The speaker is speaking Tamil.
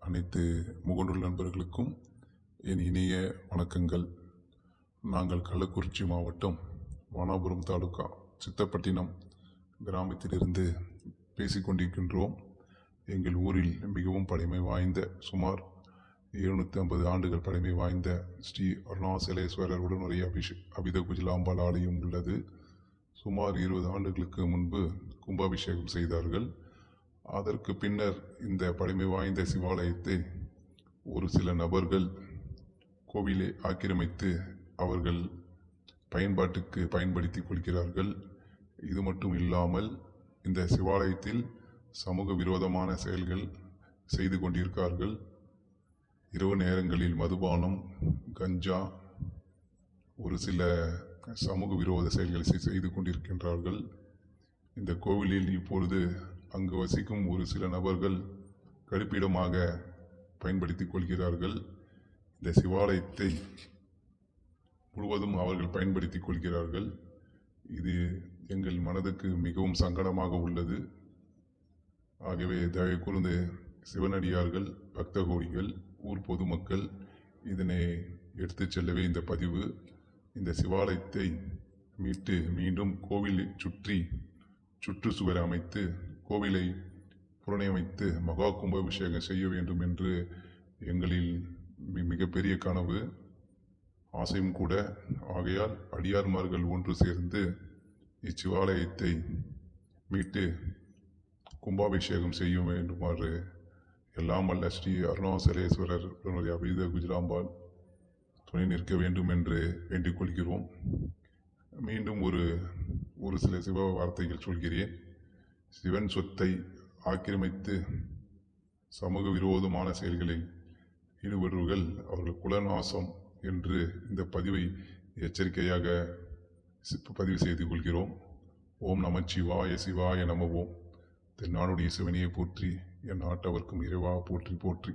அனைத்து முகநூல் நண்பர்களுக்கும் என் இனிய வணக்கங்கள். நாங்கள் கள்ளக்குறிச்சி மாவட்டம் வானாபுரம் தாலுகா சித்தப்பட்டினம் கிராமத்திலிருந்து பேசிக்கொண்டிருக்கின்றோம். எங்கள் ஊரில் மிகவும் பழமை வாய்ந்த சுமார் 750 ஆண்டுகள் பழமை வாய்ந்த ஸ்ரீ அருணாசலேஸ்வரர் உடனுறை அபித குஜலாம்பாள் ஆலயம் உள்ளது. சுமார் 20 ஆண்டுகளுக்கு முன்பு கும்பாபிஷேகம் செய்தார்கள். அதற்கு பின்னர் இந்த பழமை வாய்ந்த சிவாலயத்தை ஒரு சில நபர்கள் கோவிலை ஆக்கிரமித்து அவர்கள் பயன்பாட்டுக்கு பயன்படுத்தி கொள்கிறார்கள். இது மட்டும் இல்லாமல் இந்த சிவாலயத்தில் சமூக விரோதமான செயல்கள் செய்து கொண்டிருக்கிறார்கள். இரவு நேரங்களில் மதுபானம், கஞ்சா, ஒரு சில சமூக விரோத செயல்களை செய்து கொண்டிருக்கின்றார்கள். இந்த கோவிலில் இப்பொழுது அங்கு வசிக்கும் ஒரு சில நபர்கள் கழிப்பிடமாக பயன்படுத்தி கொள்கிறார்கள். இந்த சிவாலயத்தை முழுவதும் அவர்கள் பயன்படுத்தி கொள்கிறார்கள். இது எங்கள் மனதுக்கு மிகவும் சங்கடமாக உள்ளது. ஆகவே தயவு கூர்ந்து சிவனடியார்கள், பக்த கோடிகள், ஊர் பொதுமக்கள் இதனை எடுத்துச் செல்லவே இந்த பதிவு. இந்த சிவாலயத்தை மீட்டு மீண்டும் கோவிலை சுற்றி சுற்றுச்சுவர் அமைத்து கோவிலை புனரமைத்து மகா கும்பாபிஷேகம் செய்ய வேண்டும் என்று எங்களில் மிகப்பெரிய கனவு, ஆசையும் கூட. ஆகையால் அடியார்மார்கள் ஒன்று சேர்ந்து இச்சிவாலயத்தை மீட்டு கும்பாபிஷேகம் செய்ய வேண்டுமாறு எல்லாம் அல்ல ஸ்ரீ அருணாசலேஸ்வரர் அபித குஜலாம்பாள் துணை நிற்க வேண்டும் என்று வேண்டிக் கொள்கிறோம். மீண்டும் ஒரு சில சிவ வார்த்தைகள் சொல்கிறேன். சிவன் சொத்தை ஆக்கிரமித்து சமூக விரோதமான செயல்களில் ஈடுபடுவர்கள் அவர்கள் குலநாசம் என்று இந்த பதிவை எச்சரிக்கையாக பதிவு செய்து கொள்கிறோம். ஓம் நமச்சிவாய சிவாய நம. ஓம் தென்னாடுடைய சிவனையை போற்றி, என் நாட்டவர்க்கும் இறைவா போற்றி போற்றி.